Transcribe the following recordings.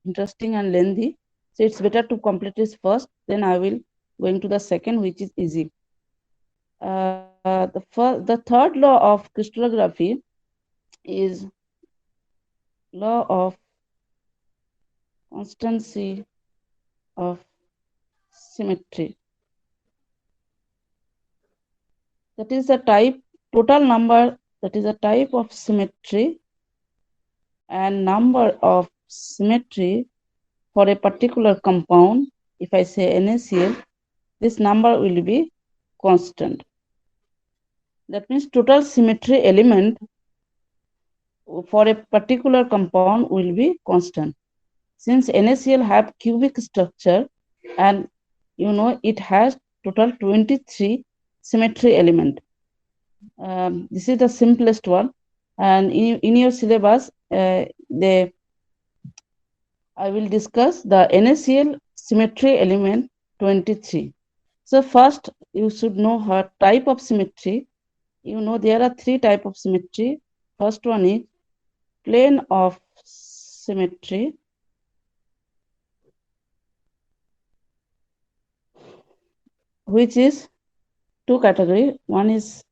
interesting and lengthy. So it's better to complete this first, then I will going to the second, which is easy. The third law of crystallography is law of constancy of symmetry. That is the type, total number, that is a type of symmetry and number of symmetry for a particular compound. If I say NaCl, this number will be constant. That means total symmetry element for a particular compound will be constant. Since NaCl have cubic structure and it has total 23 symmetry element. This is the simplest one, and in your syllabus I will discuss the NaCl symmetry element 23. So first you should know her type of symmetry. There are three types of symmetry. First one is plane of symmetry. Which is two category. One is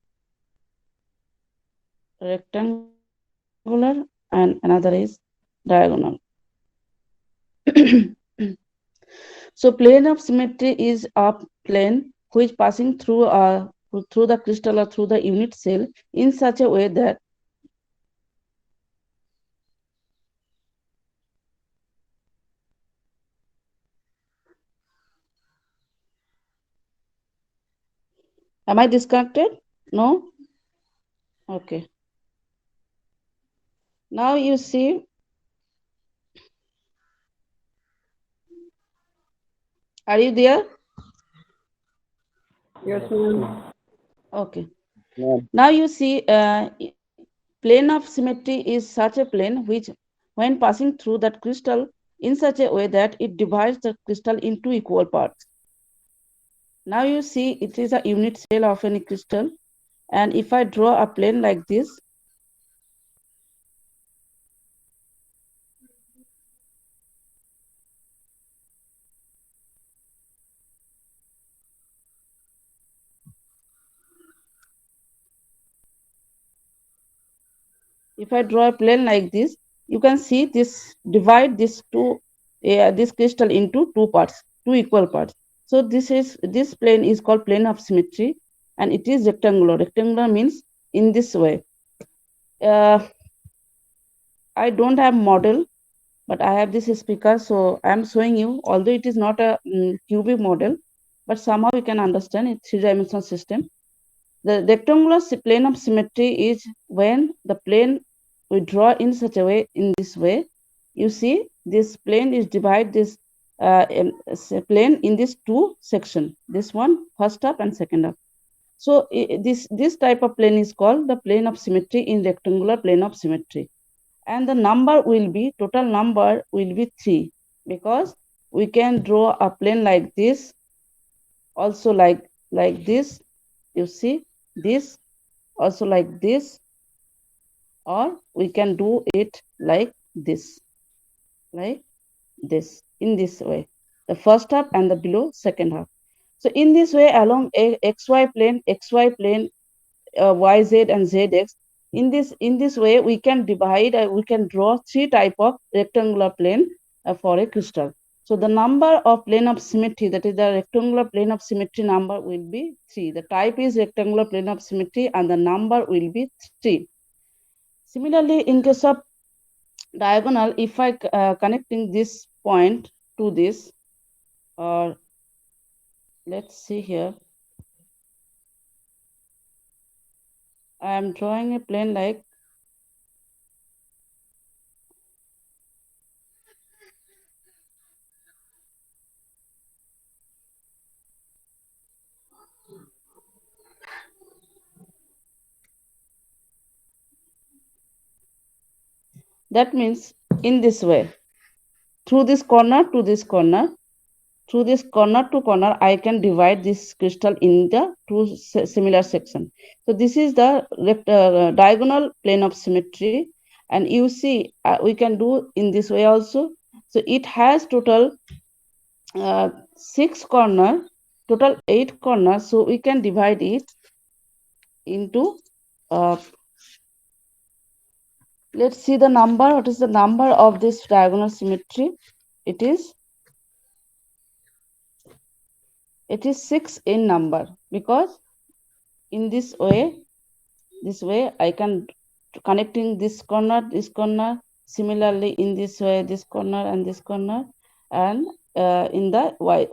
rectangular and another is diagonal. So plane of symmetry is a plane which passing through the crystal or through the unit cell in such a way that am I disconnected? No? Okay. Now you see, are you there? Yes, ma'am. Okay. Now you see, plane of symmetry is such a plane which, when passing through that crystal in such a way that it divides the crystal into equal parts. Now you see it is a unit cell of any crystal, and if I draw a plane like this, if I draw a plane like this, you can see this divide this this crystal into two parts, two equal parts. So this plane is called plane of symmetry, and it is rectangular. Rectangular means in this way. I don't have model, but I have this speaker, so I am showing you. Although it is not a cubic model, but somehow you can understand it's three-dimensional system. The rectangular plane of symmetry is when the plane we draw in such a way, in this way. You see, this plane is divide this plane in this two section. This one, first half and second half. So this type of plane is called the plane of symmetry in rectangular plane of symmetry. And the number will be, total number will be 3, because we can draw a plane like this, also like this. You see this, also like this, or we can do it like this, in this way, the first half and the below second half. So in this way, along a xy plane, yz and zx, in this way we can divide, we can draw three type of rectangular plane for a crystal. So the number of plane of symmetry, that is the rectangular plane of symmetry number, will be 3. The type is rectangular plane of symmetry and the number will be 3. Similarly, in case of diagonal, if I connecting this point to this, or let's see here, I am drawing a plane like that, means in this way, through this corner to this corner, through this corner to corner, I can divide this crystal in the two similar sections. So this is the diagonal plane of symmetry, And you see, we can do in this way also. So it has total 6 corner, total 8 corners. So we can divide it into, let's see the number. What is the number of this diagonal symmetry? It is 6 in number, because in this way I can connecting this corner, similarly in this way, this corner and this corner, and in the y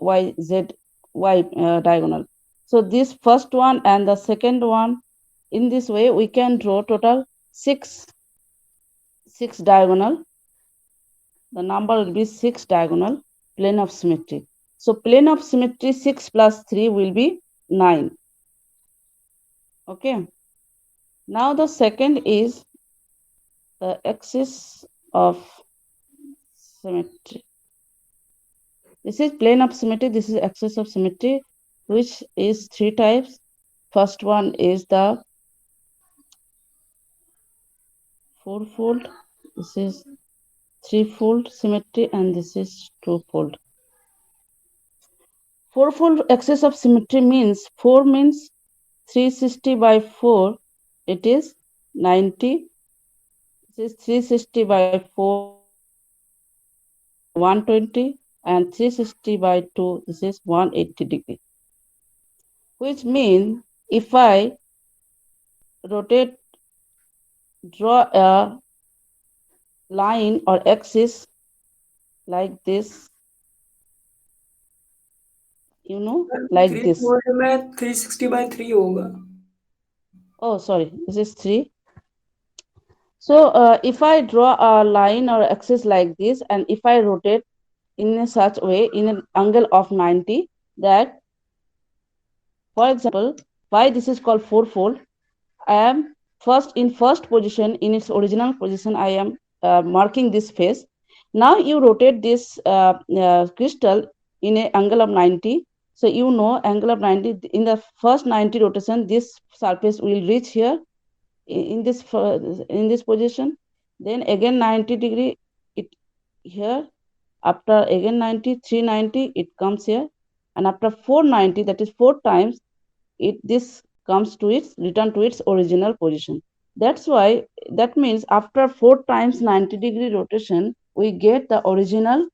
diagonal. So this first one and the second one, in this way we can draw total 6 diagonal. The number will be 6 diagonal plane of symmetry. So plane of symmetry 6 plus 3 will be 9. Okay. Now the second is the axis of symmetry. This is plane of symmetry. This is axis of symmetry, which is 3 types. First one is the fourfold. This is threefold symmetry, and this is twofold. Fourfold axis of symmetry means 4 means 360 by 4. It is 90. This is 360 by 4. This is 120, and 360 by 2. This is 180 degree. Which means if I draw a line or axis like this, like this. 360 by 3 होगा. Oh, sorry, this is 3. So if I draw a line or axis like this, and if I rotate in a such way, in an angle of 90, that, for example, why this is called fourfold, I am first position, in its original position, I am marking this face. Now you rotate this crystal in an angle of 90. So angle of 90, in the first 90 rotation, this surface will reach here in this position. Then again 90 degree, it here. After again 90, 390, it comes here. And after 490, that is 4 times, this comes to return to its original position. That's why, that means after 4 times 90 degree rotation, we get the original,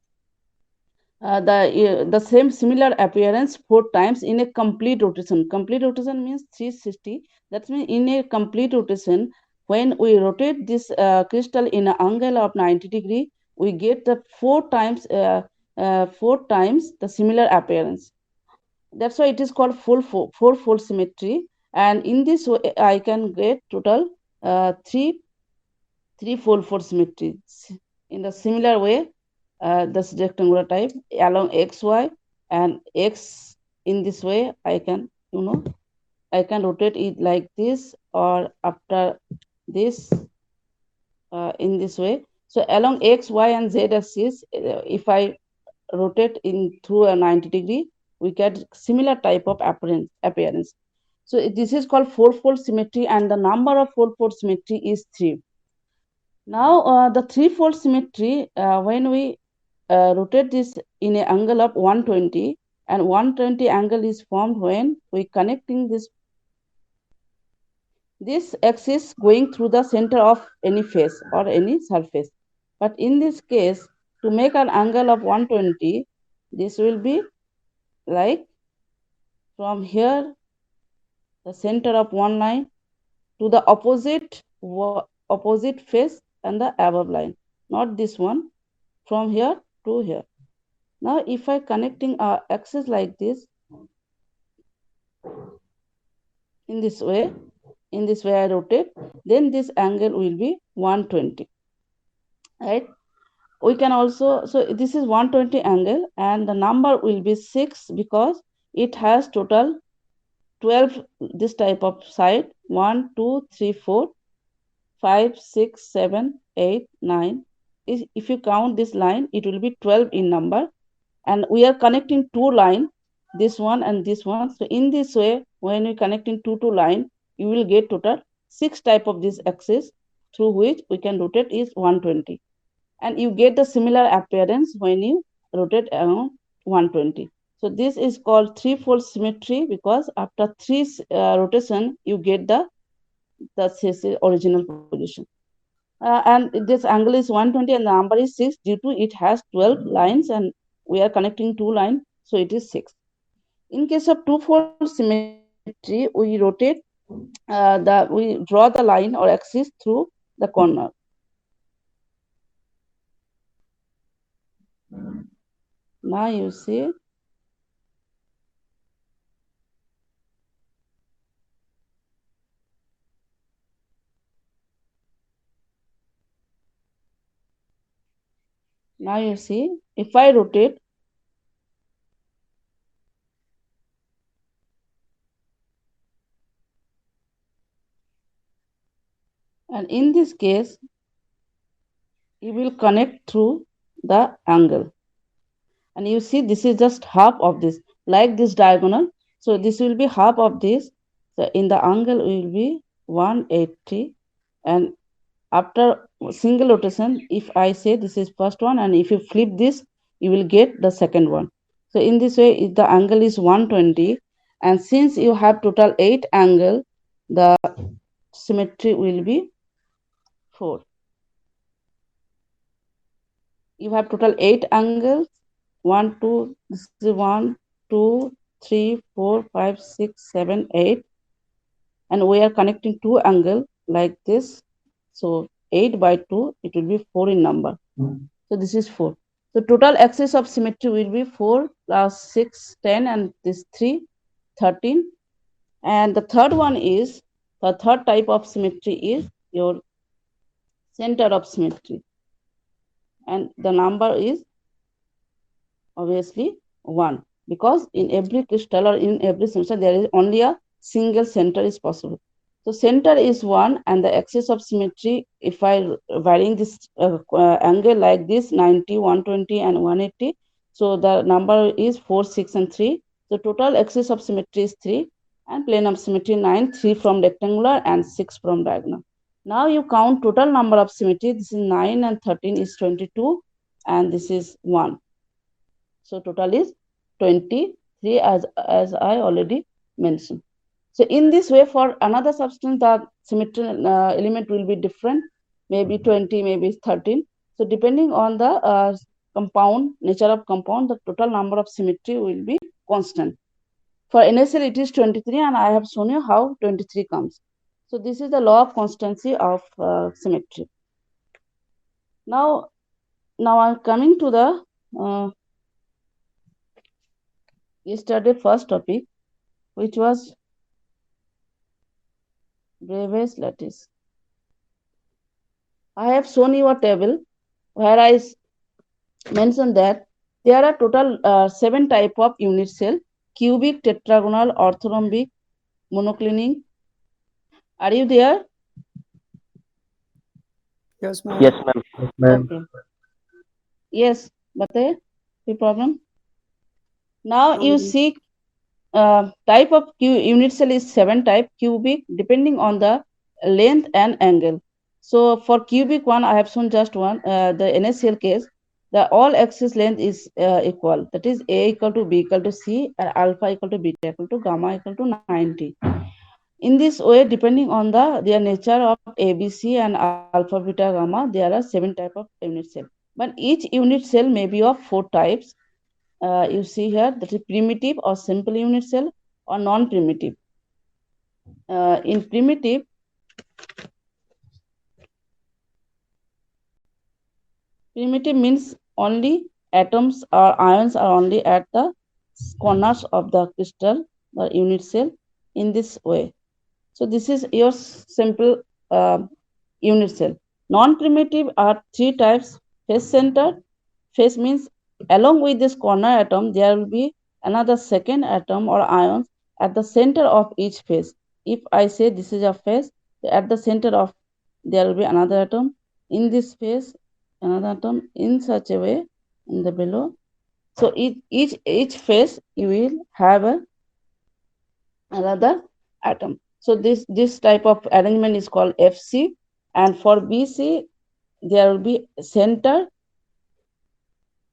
the same similar appearance 4 times in a complete rotation. Complete rotation means 360. That means in a complete rotation, when we rotate this crystal in an angle of 90 degree, we get the 4 times the similar appearance. That's why it is called fourfold symmetry. And in this way, I can get total threefold symmetry. In the similar way, this rectangular type along xy and x, in this way I can rotate it like this, or after this, in this way. So along x, y, and z axis, if I rotate in through a 90 degree, we get similar type of appearance. So this is called fourfold symmetry, and the number of fourfold symmetry is 3. Now the threefold symmetry, when we rotate this in an angle of 120, and 120 angle is formed when we connecting this axis going through the center of any face or any surface. But in this case, to make an angle of 120, this will be like from here, the center of one line, to the opposite face and the above line, not this one, from here to here. Now if I connecting a axis like this, in this way I rotate, then this angle will be 120, right? We can also, so this is 120 angle, and the number will be 6, because it has total 12 this type of side, 1 2 3 4 5 6 7 8 9. If you count this line, it will be 12 in number, and we are connecting 2 line, this one and this one. So in this way, when we connecting 2 line, you will get total 6 type of this axis. through which we can rotate is 120. And you get the similar appearance when you rotate around 120. So this is called threefold symmetry because after three rotation, you get the original position. And this angle is 120 and the number is 6 due to it has 12 lines and we are connecting two lines, so it is 6. In case of twofold symmetry, we rotate we draw the line or axis through the corner. Now you see. Now you see, if I rotate, and in this case, you will connect through the angle. And you see, this is just half of this, like this diagonal. So this will be half of this. So in the angle will be 180. And after single rotation, if I say this is first one, and if you flip this, you will get the second one. So in this way, if the angle is 120, and since you have total 8 angle, the symmetry will be 4. You have total 8 angles. 1, 2, this is 1, 2, 3, 4, 5, 6, 7, 8. And we are connecting two angles like this. So 8 by 2, it will be 4 in number. So this is 4. So total axis of symmetry will be 4 plus 6, 10, and this 3, 13. And the third one is, the third type of symmetry is your center of symmetry. And the number is obviously 1, because in every crystal or in every semester there is only a single center is possible. So center is 1, and the axis of symmetry, if I varying this angle like this, 90, 120 and 180, so the number is 4, 6 and 3. So total axis of symmetry is 3, and plane of symmetry 9, 3 from rectangular and 6 from diagonal. Now you count total number of symmetry. This is 9 and 13 is 22, and this is 1. So total is 23, as I already mentioned. So in this way, for another substance, the symmetry element will be different, maybe 20, maybe 13. So depending on the compound, nature of compound, the total number of symmetry will be constant. For NaCl, it is 23, and I have shown you how 23 comes. So this is the law of constancy of symmetry. Now I'm coming to the yesterday first topic, which was Bravest lattice. I have shown you a table where I mentioned that there are total 7 type of unit cell: cubic, tetragonal, orthorhombic, monoclinic. Are you there? Yes, ma'am. Yes, ma'am. Okay. Yes, बताइए, कोई problem? Now you see type of unit cell is 7 type: cubic, depending on the length and angle. So for cubic one, I have shown just one, the NaCl case, the all axis length is equal. That is A equal to B equal to C, and alpha equal to beta equal to gamma equal to 90. In this way, depending on their nature of ABC and alpha, beta, gamma, there are 7 type of unit cell. But each unit cell may be of 4 types. You see here, that is primitive or simple unit cell or non-primitive. In primitive means only atoms or ions are only at the corners of the crystal, the unit cell, in this way. So this is your simple unit cell. Non-primitive are 3 types: face-centered. Face means along with this corner atom, there will be another second atom or ions at the center of each face. If I say this is a face, at the center of there will be another atom. In this face, another atom, in such a way, in the below. So each face you will have another atom. So this type of arrangement is called FC. And for BC, there will be center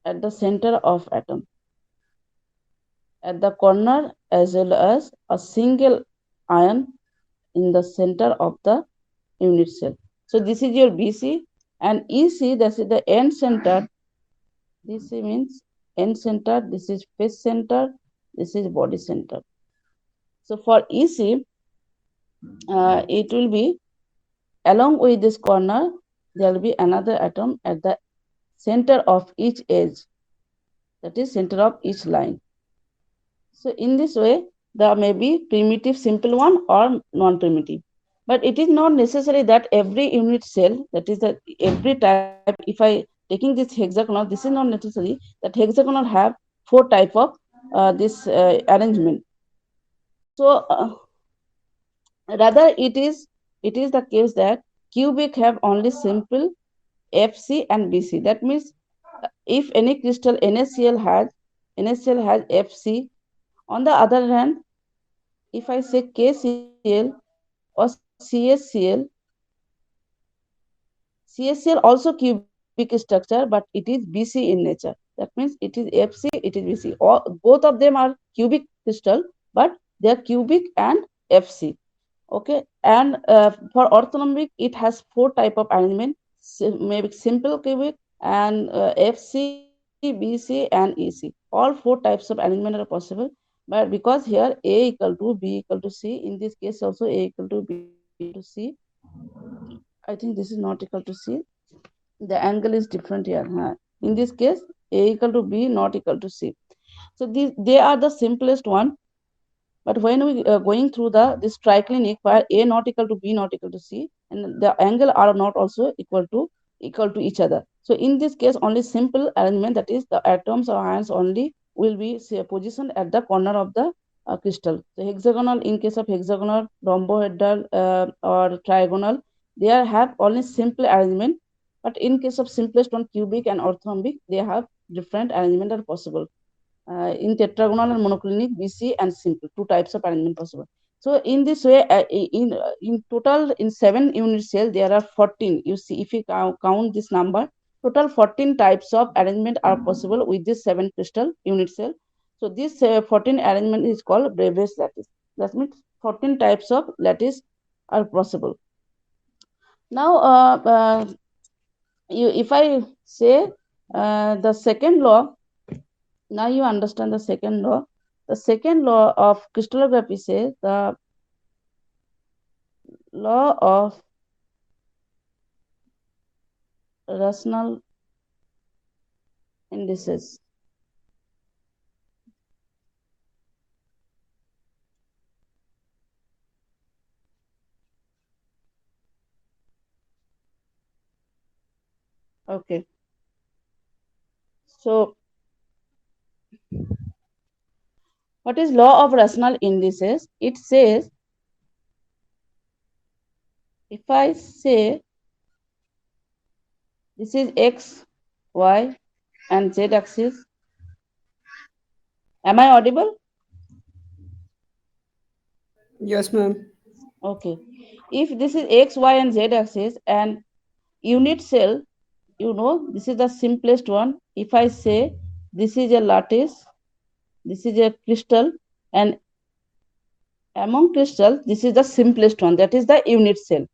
at the center of atom, at the corner, as well as a single ion in the center of the unit cell. So this is your BC, and EC, that is the end center. This means end center, this is face center, this is body center. So for EC, it will be along with this corner, there will be another atom at the center of each edge, that is center of each line. So in this way, there may be primitive simple one or non-primitive. But it is not necessary that every unit cell, that is that every type, if I taking this hexagonal, this is not necessary that hexagonal have 4 type of this arrangement. So rather it is the case that cubic have only simple FC and BC. That means if any crystal NaCl has FC. On the other hand, if I say KCl or CSCl also cubic structure, but it is BC in nature. That means it is FC, it is BC. Both of them are cubic crystal, but they are cubic and FC. Okay, and for orthonomic, it has 4 type of arrangement: maybe simple cubic and FC, BC, and EC. All 4 types of arrangement are possible. But because here A equal to B equal to C, in this case also A equal to B equal to C. I think this is not equal to C. The angle is different here. In this case, A equal to B not equal to C. So they are the simplest one. But when we going through this triclinic where A not equal to B not equal to C, and the angle are not also equal to each other. So in this case, only simple arrangement, that is the atoms or ions only will be positioned at the corner of the crystal. So hexagonal, in case of hexagonal, rhombohedral, or trigonal, they have only simple arrangement. But in case of simplest one, cubic and orthorhombic, they have different arrangement are possible. In tetragonal and monoclinic, BC and simple, 2 types of arrangement possible. So in this way, in total, in 7 unit cell, there are 14. You see, if you count this number, total 14 types of arrangement are possible with this 7 crystal unit cell. So this 14 arrangement is called Bravais lattice. That means 14 types of lattice are possible. Now, if I say the second law, now you understand the second law. The second law of crystallography says the law of rational indices. Okay. So what is law of rational indices? It says, if I say this is X, Y, and Z axis, am I audible? Yes, ma'am. Okay. If this is X, Y, and Z axis and unit cell, this is the simplest one. If I say this is a lattice, this is a crystal, and among crystals, this is the simplest one, that is the unit cell.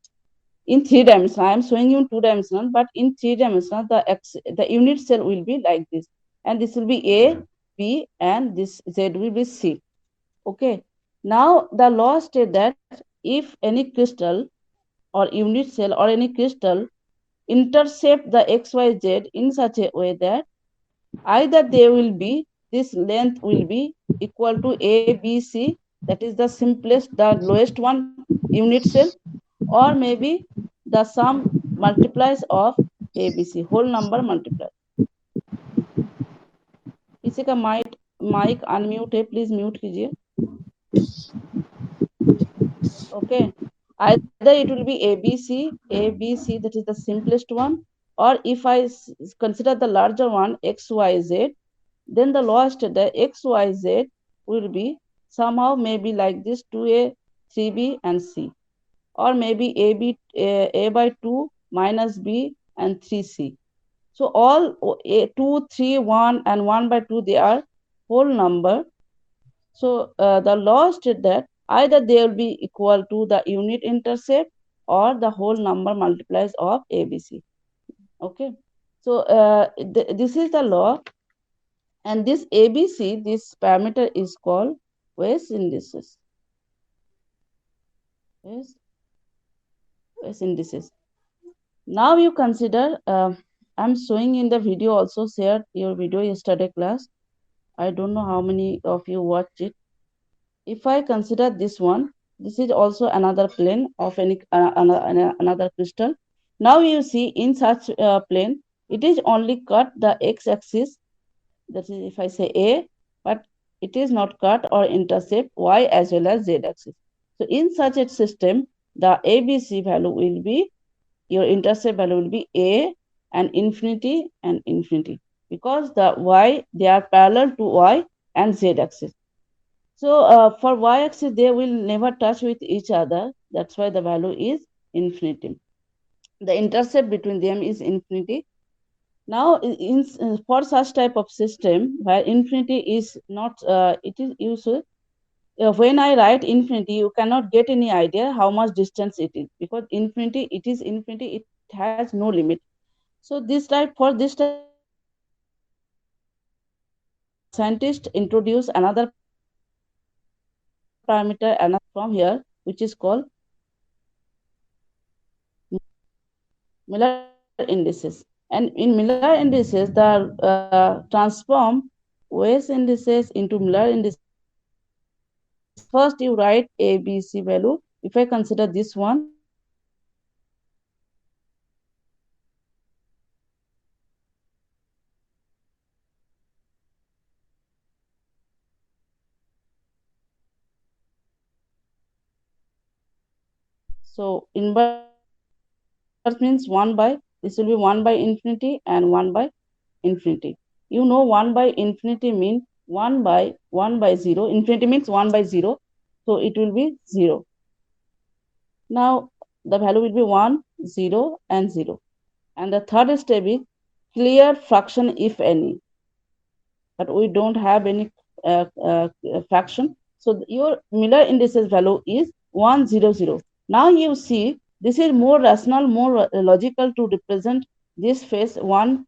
In 3 dimensional, I am showing you in 2 dimensional, but in 3 dimensional, the unit cell will be like this, and this will be A, B, and this Z will be C. Okay. Now the law states that if any crystal or unit cell or any crystal intercept the XYZ in such a way that either they will be, this length will be equal to ABC, that is the simplest, the lowest one unit cell, or maybe the sum multiplies of ABC, whole number multiplied. किसी का mic unmute है, please mute कीजिए. Okay, either it will be ABC, that is the simplest one, or if I consider the larger one, XYZ, then the law states that XYZ will be somehow maybe like this, 2A, 3B, and C. or maybe a by 2 minus b and 3c. So all 2, 3, 1 and 1 by 2, they are whole number. So the law states that either they will be equal to the unit intercept or the whole number multiplies of ABC. Okay. So this is the law, and this ABC, this parameter is called Weiss indices. Weiss indices. Now you consider, I'm showing in the video also, shared your video yesterday class. I don't know how many of you watched it. If I consider this one, this is also another plane of another crystal. Now you see in such plane, it is only cut the x-axis, that is if I say A, but it is not cut or intercept y as well as z-axis. So in such a system, the ABC value will be, your intercept value will be A and infinity, because the y, they are parallel to y and z-axis. So for y-axis, they will never touch with each other. That's why the value is infinity. The intercept between them is infinity. Now, for such type of system where infinity is not, it is used. When I write infinity, you cannot get any idea how much distance it is, because infinity, it is infinity. It has no limit. So this type, for this type of system, scientists introduce another parameter, from here, which is called Miller indices. And in Miller indices, the transform Weiss indices into Miller indices. First, you write A, B, C value. If I consider this one, this is my A, so inverse means 1 by, this will be 1 by infinity and 1 by infinity. You know 1 by infinity means 1 by 0. Infinity means 1 by 0. So it will be 0. Now the value will be 1, 0 and 0. And the third step is clear fraction if any. But we don't have any fraction. So your Miller indices value is 100. Now you see, this is more rational, more logical to represent this phase 1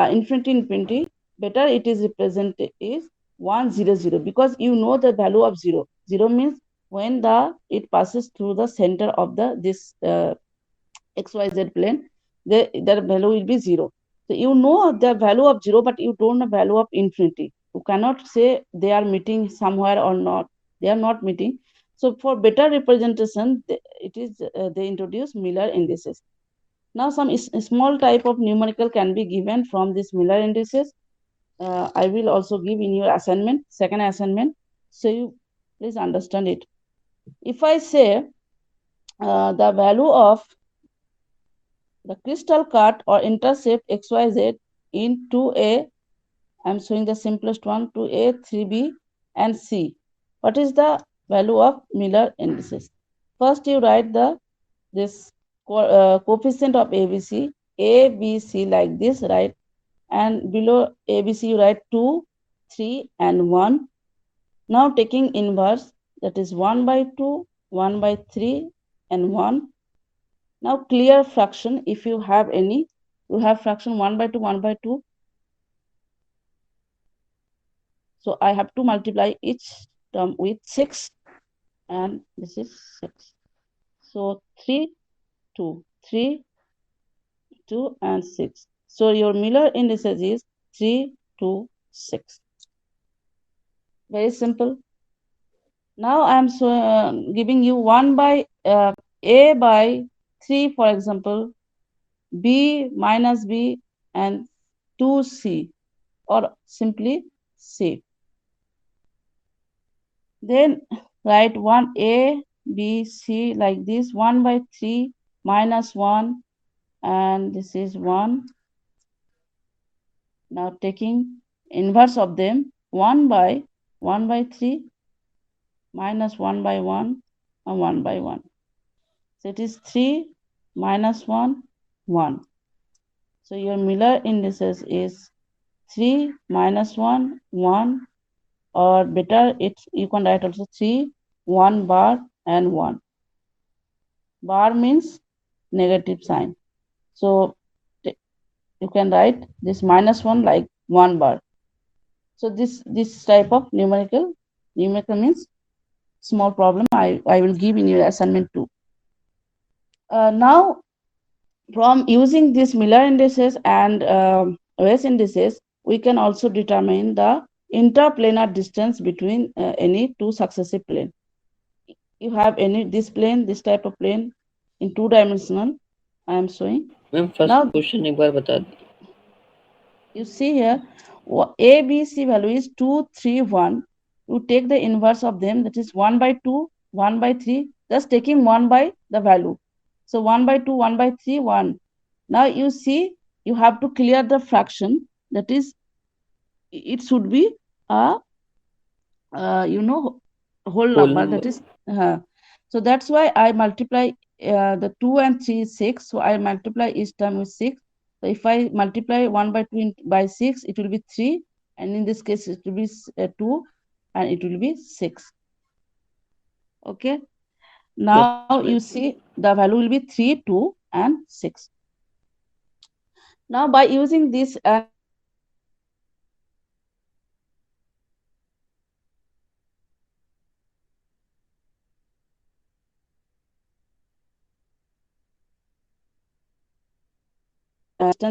infinity infinity. Better it is represented is 100, because you know the value of 0. 0 means when the it passes through the center of the this xyz plane, their value will be 0. So you know the value of 0, but you don't know value of infinity. You cannot say they are meeting somewhere or not. They are not meeting. So for better representation, it is they introduce Miller indices. Now some small type of numerical can be given from this Miller indices. I will also give in your assignment, second assignment. So you please understand it. If I say the value of the crystal cut or intercept XYZ in 2A, I'm showing the simplest one, 2A, 3B, and C. What is the value of Miller indices? First, you write the this coefficient of ABC, A, B, C like this, right? And below ABC, you write 2, 3, and 1. Now taking inverse, that is 1 by 2, 1 by 3, and 1. Now clear fraction, if you have any, you have fraction 1 by 2, 1 by 2. So I have to multiply each term with 6, and this is 6. So 3, 2, 3, 2, and 6. So your Miller indices is 3, 2, 6. Very simple. Now I am giving you 1 by A by 3, for example, B minus B, and 2C, or simply C. Then write 1A, B, C like this, 1 by 3 minus 1, and this is 1. Now taking inverse of them, 1 by 3 minus 1 by 1 and 1 by 1. So it is 3 minus 1, 1. So your Miller indices is 3 minus 1, 1, or better, it's you can write also 3, 1 bar and 1. Bar means negative sign. So you can write this minus 1 like 1 bar. So this type of numerical means small problem I will give in your assignment too. Now from using these Miller indices and OS indices, we can also determine the interplanar distance between any two successive plane. You have any this plane, this type of plane in two-dimensional. I am showing. Ma'am first Now question एक बार बता दी. you see here, A, B, C value is 2, 3, 1. You take the inverse of them, that is 1 by 2, 1 by 3, just taking 1 by the value. So 1 by 2, 1 by 3, 1. Now you see, you have to clear the fraction, that is, it should be a, whole Whole number, that number. is, so that's why I multiply the 2 and 3 is 6. So I multiply each term with 6. So if I multiply 1 by 2 by 6, it will be 3. And in this case, it will be 2 and it will be 6. Okay. Yes, Now you ma'am. see the value will be 3, 2 and 6. Now by using this and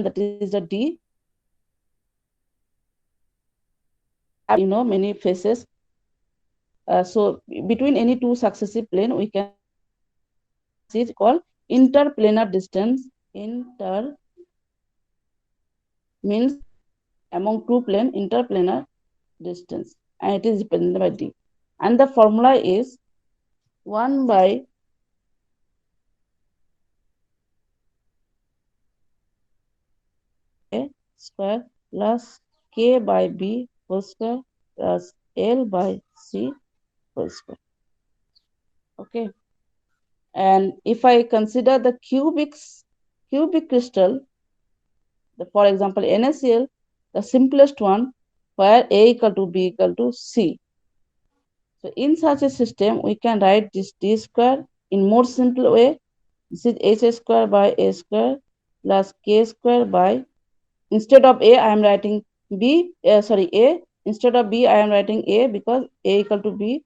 that is the D, many faces. So between any two successive plane, we can see it called interplanar distance. Inter means among two plane, interplanar distance, and it is dependent by D. And the formula is 1 by A square plus K by B whole square plus L by C whole square. Okay. And if I consider the cubic crystal, for example, NaCl, the simplest one, where A equal to B equal to C. So in such a system, we can write this D square in more simple way. This is H square by A square plus K square by, instead of A, I am writing A. Instead of B, I am writing A because A equal to B.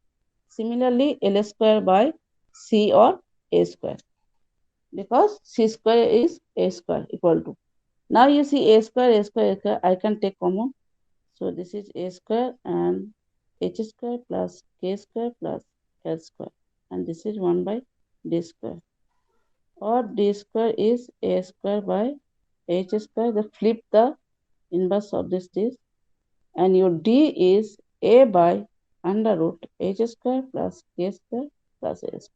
Similarly, L square by C or A square, because C square is A square equal to. Now you see A square, A square, A square, I can take common. So this is A square and H square plus K square plus L square. And this is 1 by D square. Or D square is A square by H square. They flip the inverse of this. And your D is A by under root H square plus K square plus A square.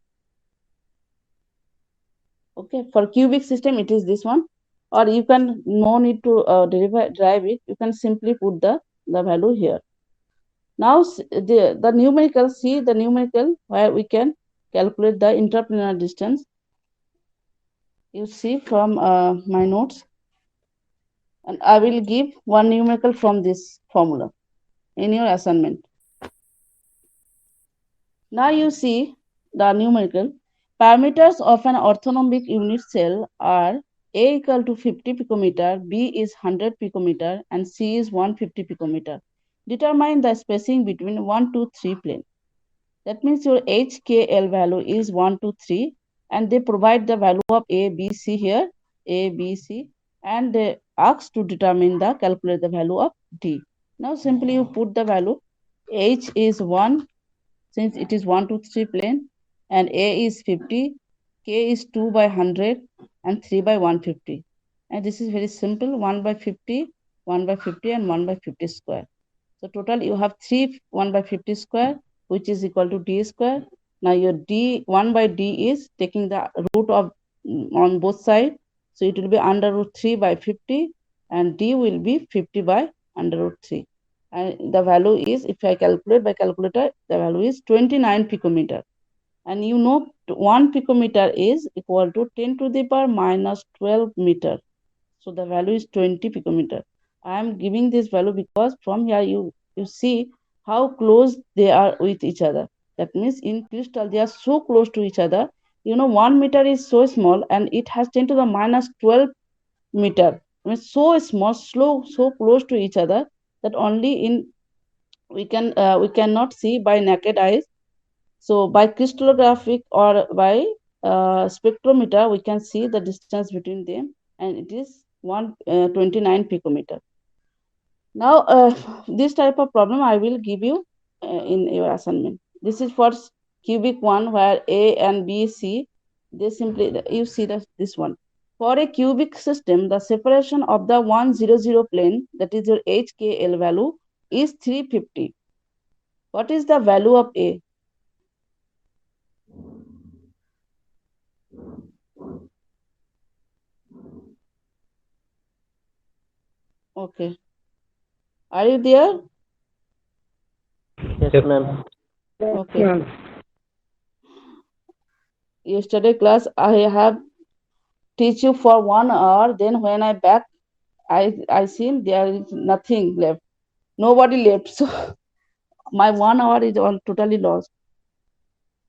Okay, for cubic system, it is this one. Or you can, no need to derive it. You can simply put the value here. Now the numerical, see the numerical where we can calculate the interplanar distance. You see from my notes, and I will give one numerical from this formula in your assignment. Now you see the numerical parameters of an orthonomic unit cell are A equal to 50 picometer, B is 100 picometer, and C is 150 picometer. Determine the spacing between 1 to 3 plane. That means your HKL value is 1, 2, 3, and they provide the value of A, B, C here, A, B, C, and they ask to determine the, calculate the value of D. Now simply you put the value. H is 1, since it is 1, 2, 3 plane, and A is 50, K is 2 by 100, and 3 by 150. And this is very simple, 1 by 50, 1 by 50, and 1 by 50 square. So total you have 3 1 by 50 square, which is equal to D square. Now your D, 1 by D is taking the root of on both sides. So it will be under root 3 by 50, and D will be 50 by under root 3. And the value is, if I calculate by calculator, the value is 29 picometer. And you know 1 picometer is equal to 10 to the power minus 12 meter. So the value is 20 picometer. I am giving this value because from here you see how close they are with each other. That means in crystal they are so close to each other. 1 meter is so small and it has 10 to the minus 12 meter. I mean so small, so close to each other that only in we cannot see by naked eyes. So by crystallographic or by spectrometer, we can see the distance between them, and it is 129 picometer. Now, this type of problem I will give you in your assignment. This is for cubic one, where A and B, C, they simply, you see this one. For a cubic system, the separation of the 100 plane, that is your HKL value, is 350. What is the value of A? Okay. Are you there? Yes, ma'am. Okay. Yesterday class I have teach you for 1 hour. Then when I back, I seen there is nothing left. Nobody left. So my 1 hour is all totally lost.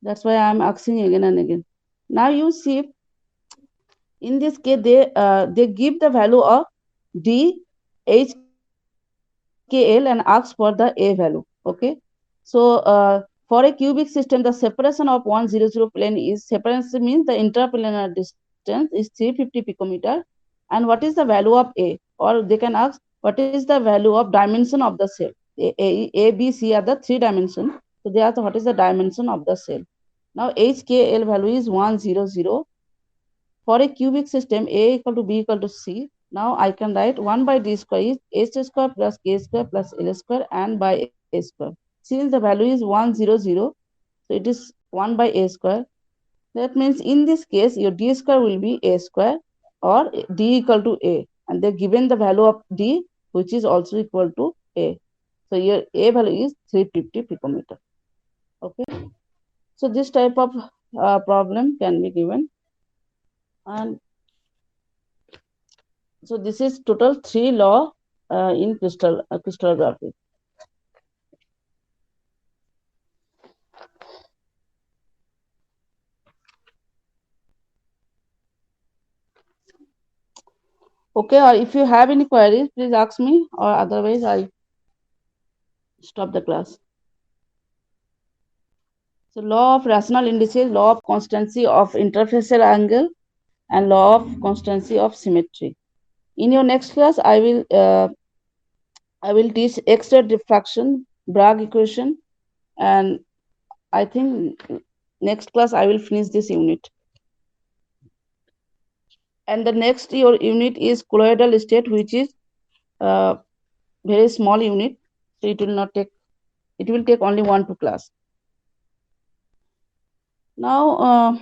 That's why I'm asking again and again. Now you see, in this case they give the value of D, HKL and ask for the A value. Okay. So for a cubic system, the separation of 100 plane is separation means the interplanar distance is 350 picometer. And what is the value of A? Or they can ask what is the value of dimension of the cell? A, B, C are the 3 dimensions. So they ask what is the dimension of the cell. Now HKL value is 100. For a cubic system, A equal to B equal to C. Now I can write 1 by D square is H square plus K square plus L square and by A square. Since the value is 100, so it is 1 by A square. That means in this case, your D square will be A square or D equal to A. And they're given the value of D, which is also equal to A. So your A value is 350 picometer. Okay. So this type of problem can be given. And so this is total 3 law in crystallography. Okay, or if you have any queries, please ask me, or otherwise I stop the class. So law of rational indices, law of constancy of interfacial angle, and law of constancy of symmetry. In your next class, I will teach X-ray diffraction, Bragg equation, and I think next class I will finish this unit. And the next your unit is colloidal state, which is very small unit, so it will take only 1-2 class. Now